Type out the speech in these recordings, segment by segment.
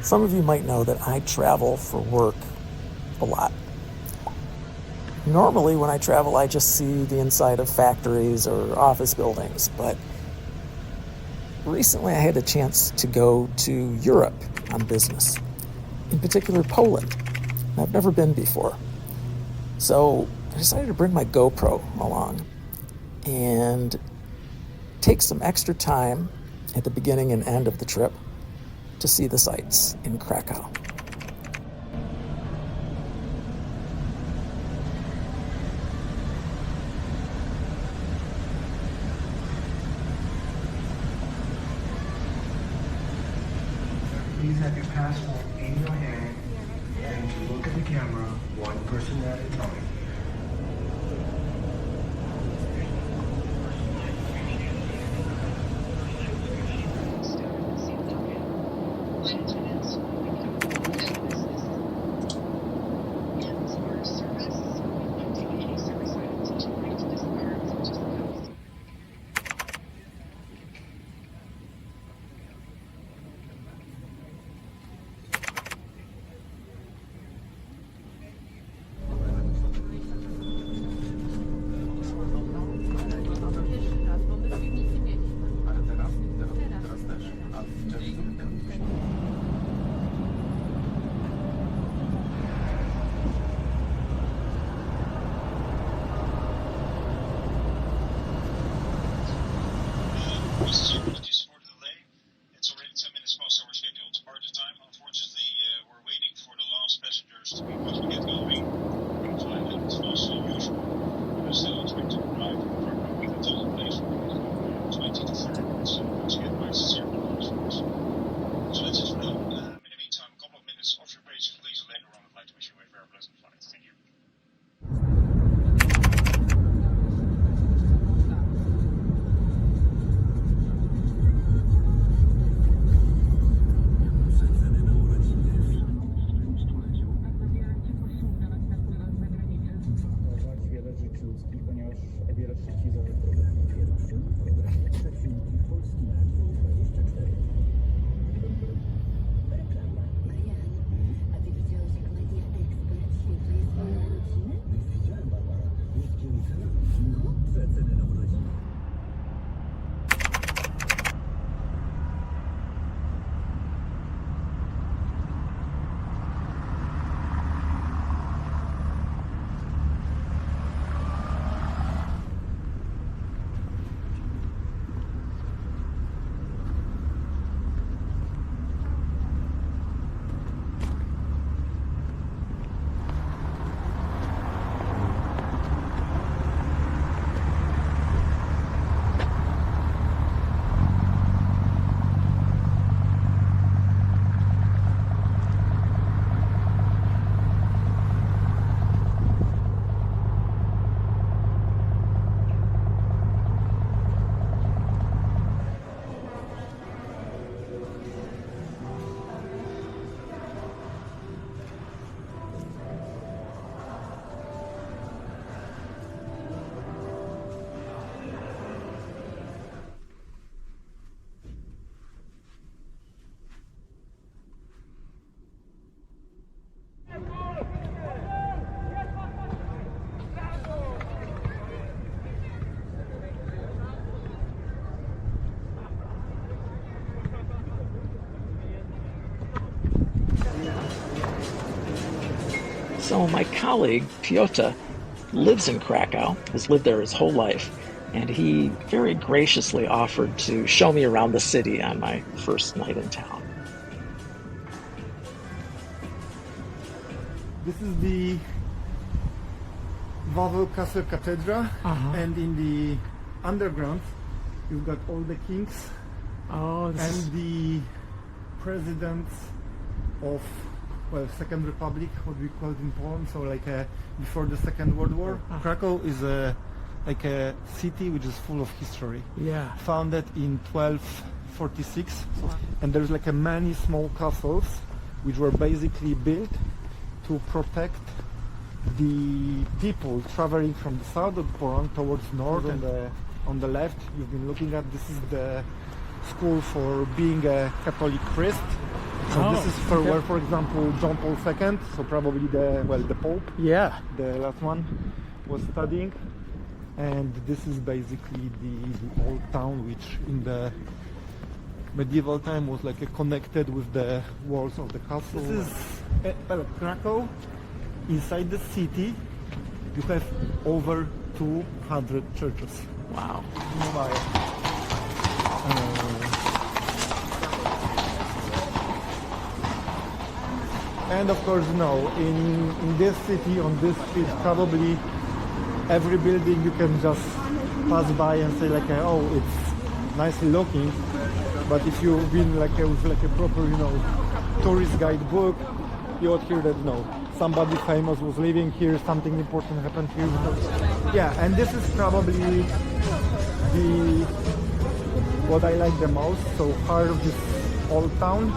Some of you might know that I travel for work a lot. Normally when I travel, I just see the inside of factories or office buildings, but recently I had a chance to go to Europe on business, in particular Poland. I've never been before. So I decided to bring my GoPro along and take some extra time at the beginning and end of the trip to see the sights in Krakow. Please have your passport in your hand and to look at the camera one person at a time. Apologies for the delay. It's already 10 minutes past our scheduled departure time. Unfortunately, we're waiting for the last passengers to be able to get going. We'll find that it's faster than usual. We're still expecting to arrive in Krakow with a total place for 20 to 30 minutes to get back to 0 hours for us. So that's it for now. In the meantime, a couple of minutes off your page, please. Later on, I'd like to wish you a very pleasant flight. Thank you. So my colleague, Piotr, lives in Krakow, has lived there his whole life, and he very graciously offered to show me around the city on my first night in town. This is the Wawel Castle Cathedral, and in the underground you've got all the kings and the presidents of, well, Second Republic, what we call it in Poland, so like before the Second World War. Krakow is like a city which is full of history. Yeah. Founded in 1246, and there's like many small castles which were basically built to protect the people traveling from the south of Poland towards north. And on the left you've been looking at, this is the school for being a Catholic priest, So this is for where, for example, John Paul II, so probably the Pope, Yeah. the last one, was studying. And this is basically the old town, which in the medieval time was like connected with the walls of the castle. This is Krakow. Inside the city, you have over 200 churches. Wow. And of course, in this city, on this street, probably every building you can just pass by and say like, oh, it's nicely looking. But if you've been with a proper, tourist guidebook, you would hear that somebody famous was living here, something important happened here. Yeah, and this is probably what I like the most. So heart of this old town.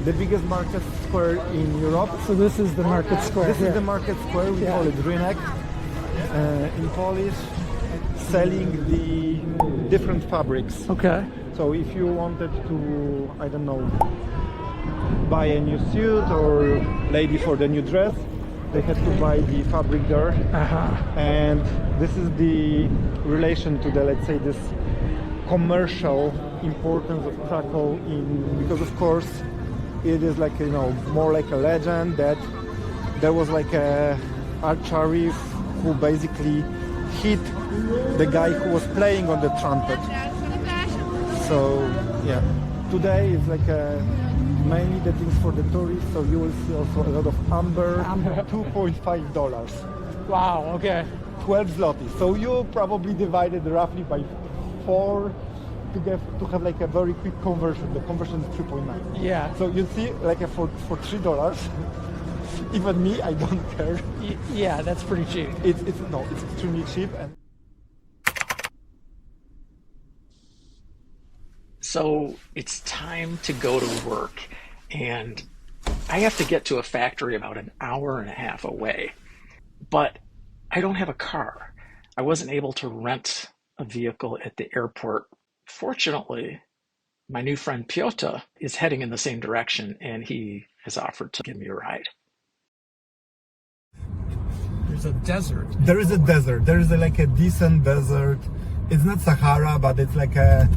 The biggest market square in Europe. So this is the market square. This is the market square. We call it Rynek in Polish, selling the different fabrics. Okay. So if you wanted to, I don't know, buy a new suit or lady for the new dress, they had to buy the fabric there. And this is the relation to the, let's say, this commercial importance of Krakow because of course it is like, more like a legend that there was like a archery who basically hit the guy who was playing on the trumpet. So yeah, today is like mainly the things for the tourists, so you will see also a lot of amber. $2.5. Wow, okay. 12 zloty. So you probably divided roughly by 4 to have like a very quick conversion. The conversion is 3.9. Yeah. So you see, like for $3, even me, I don't care. Yeah, that's pretty cheap. It's extremely cheap. And so it's time to go to work, and I have to get to a factory about an hour and a half away. But I don't have a car. I wasn't able to rent a vehicle at the airport. Fortunately, my new friend Piotr is heading in the same direction, and he has offered to give me a ride. There's a desert. there is a desert. There is like a decent desert. It's not Sahara, but it's like a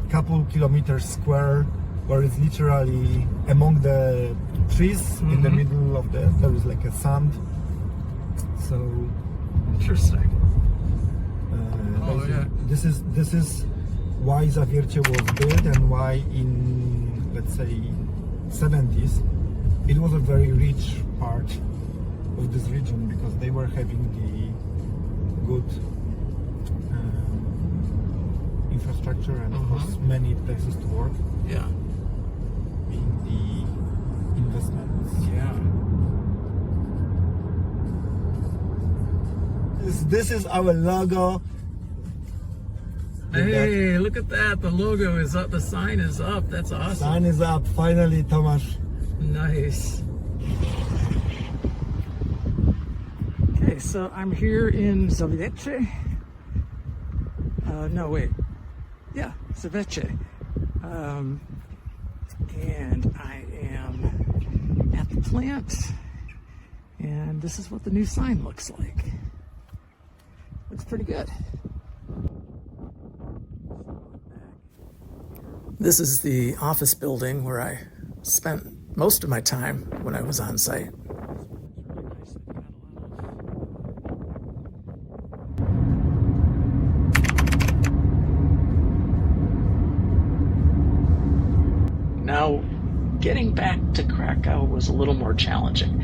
couple kilometers square, where it's literally among the trees in the middle of there is like a sand. So Interesting. this is why Zawiercie was built, and why in, let's say, 70s it was a very rich part of this region, because they were having the good infrastructure and of course many places to work. Yeah. In the investments. Yeah. This is our logo. Hey, look at that. The logo is up. The sign is up. That's awesome. Sign is up. Finally, Tomasz. Nice. Okay, so I'm here in Zawiercie. No, wait. Yeah, Zawiercie. And I am at the plant. And this is what the new sign looks like. Looks pretty good. This is the office building where I spent most of my time when I was on site. Now, getting back to Krakow was a little more challenging.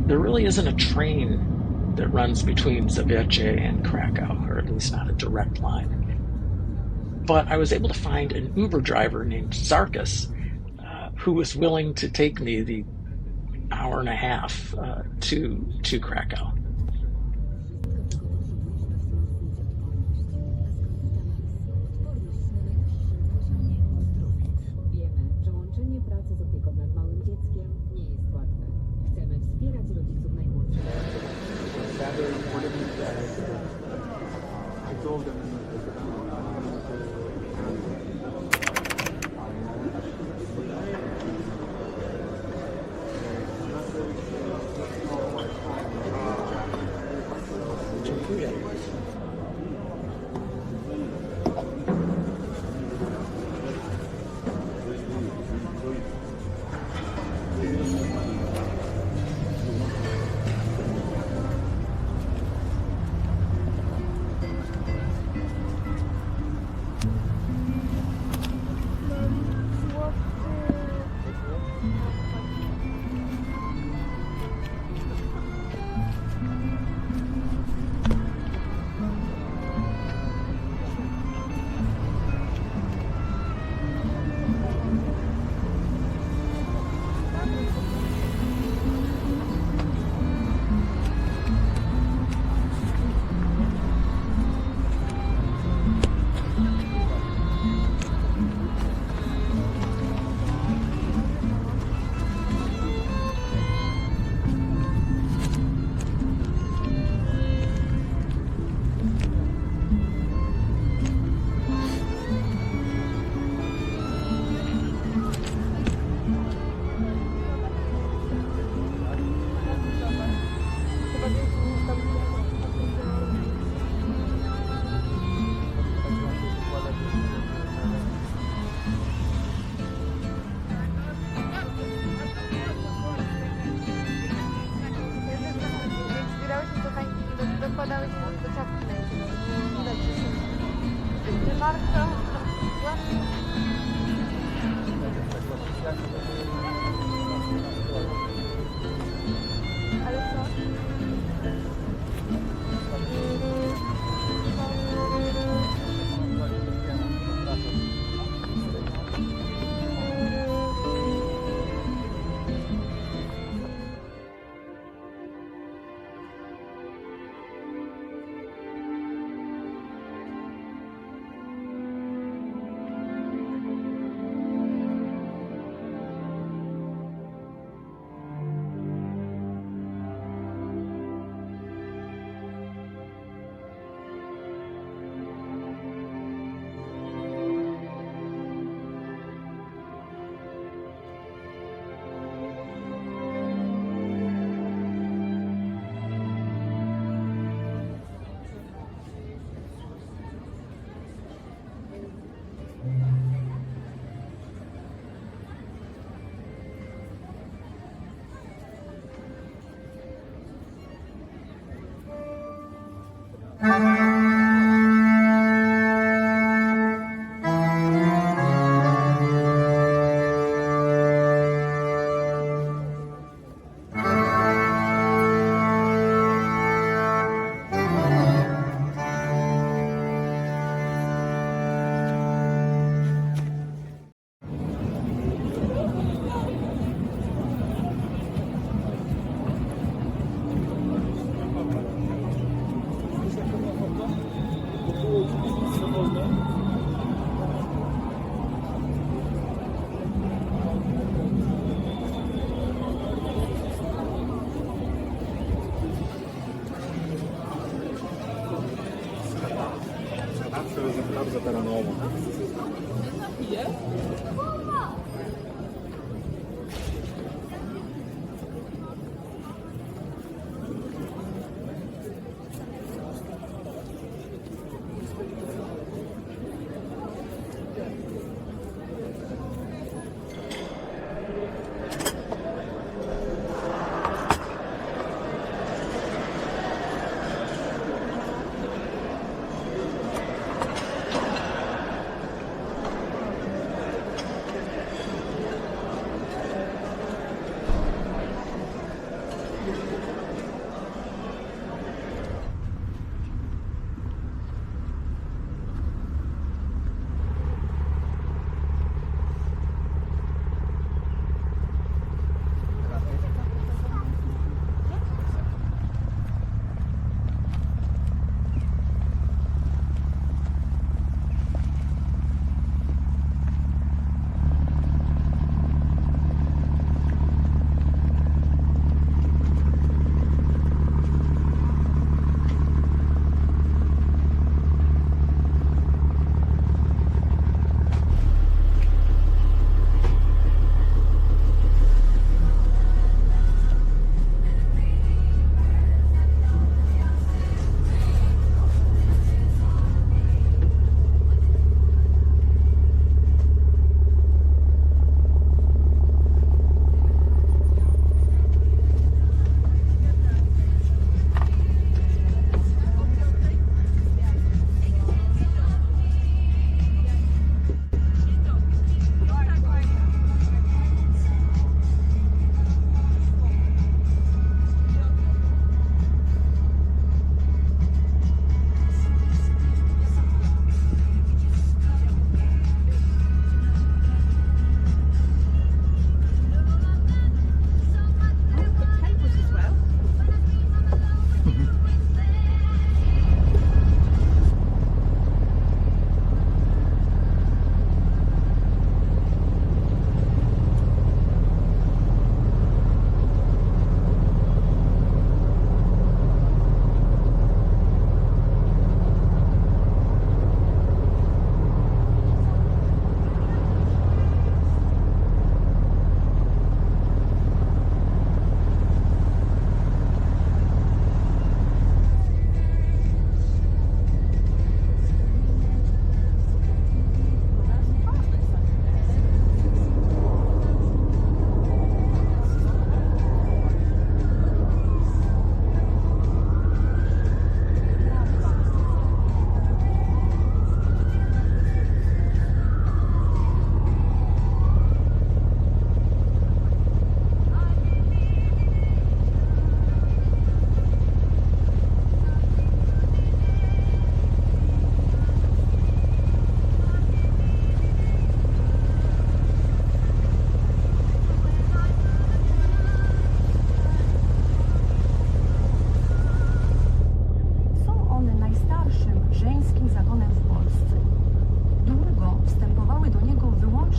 There really isn't a train that runs between Zawiercie and Krakow, or at least not a direct line. But I was able to find an Uber driver named Zarkus, who was willing to take me the hour and a half to Krakow. Dziękuję. Dokładały się do czapki na nie widać, że są marka, ładnie. Ale co? Bardzo terenowo.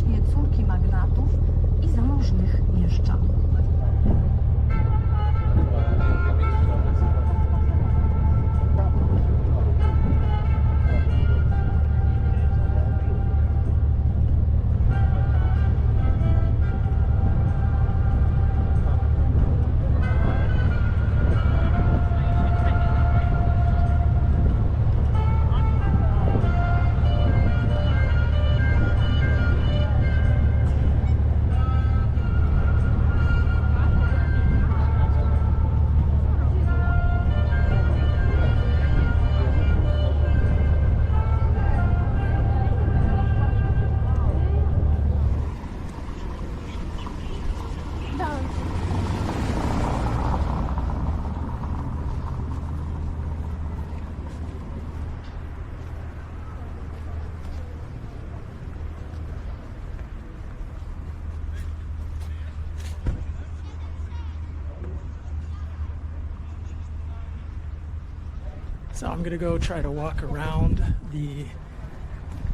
wyłącznie córki magnatów i zamożnych mieszczan. So I'm gonna go try to walk around the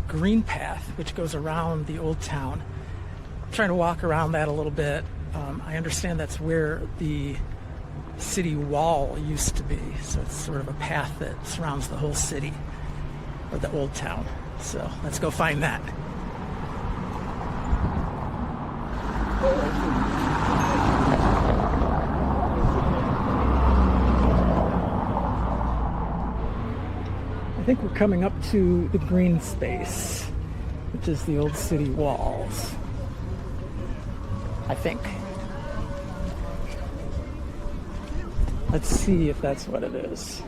green path, which goes around the old town. I'm trying to walk around that a little bit. I understand that's where the city wall used to be. So it's sort of a path that surrounds the whole city, or the old town. So let's go find that. I think we're coming up to the green space, which is the old city walls. I think. Let's see if that's what it is.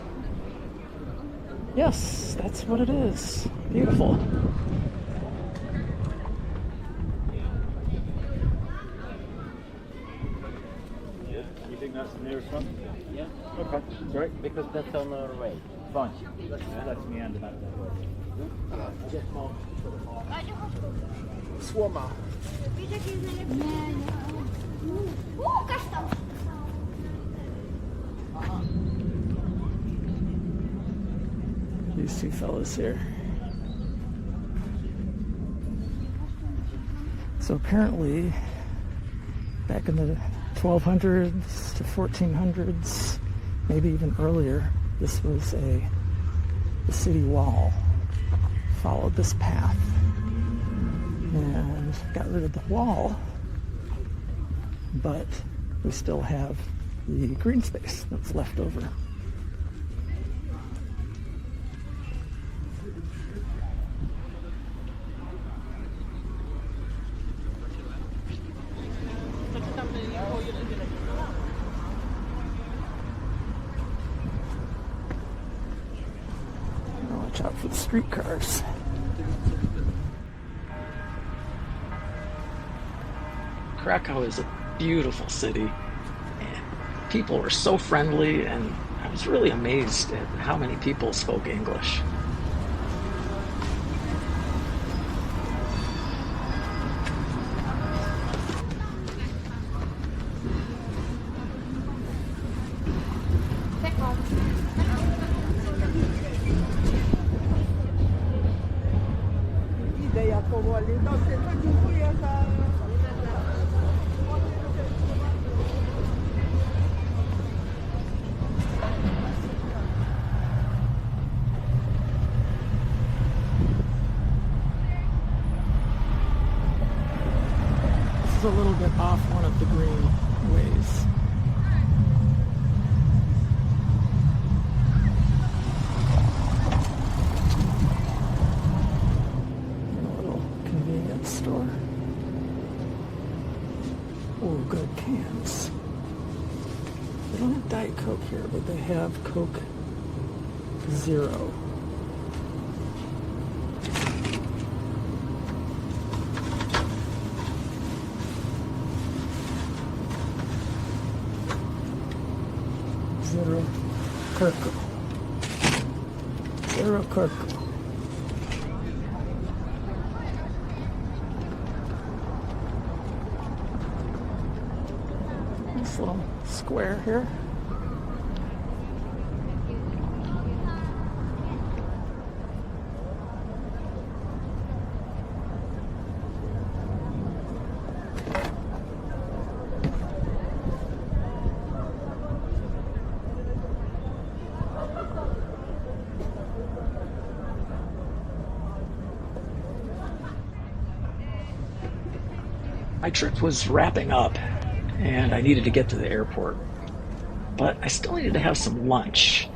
Yes, that's what it is. Beautiful. You think that's the nearest one? Yeah. Okay. Sorry? Because that's on our way. Fine. Let's meander back that way. Słoma. Łukasz tam! These two fellas here. So apparently, back in the 1200s to 1400s, maybe even earlier, this was the city wall. Followed this path and got rid of the wall, but we still have the green space that's left over. Watch out for the streetcars. Krakow is a beautiful city, and people were so friendly, and I was really amazed at how many people spoke English. This is a little bit off one of the green ways. A little convenience store. Oh, good cans. They don't have Diet Coke here, but they have Coke Zero. Zero Kirko. Zero Kirko. This little square here. My trip was wrapping up and I needed to get to the airport, but I still needed to have some lunch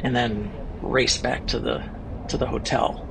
and then race back to the hotel.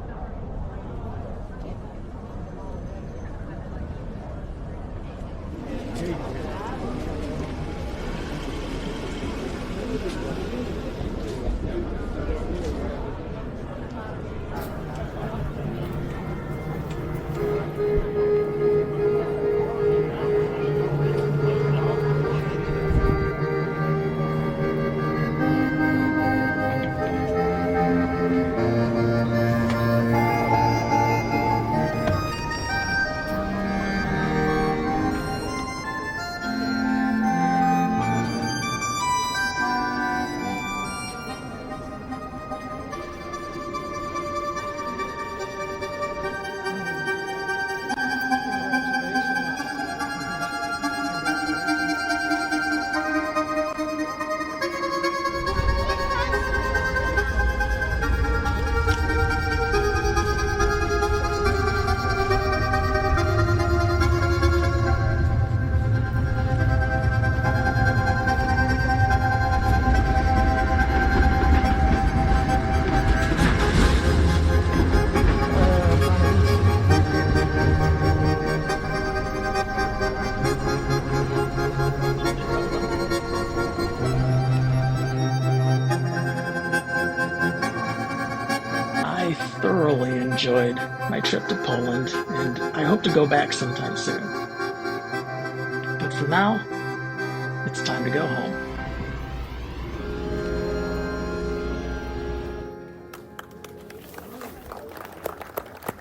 I thoroughly enjoyed my trip to Poland, and I hope to go back sometime soon. But for now, it's time to go home.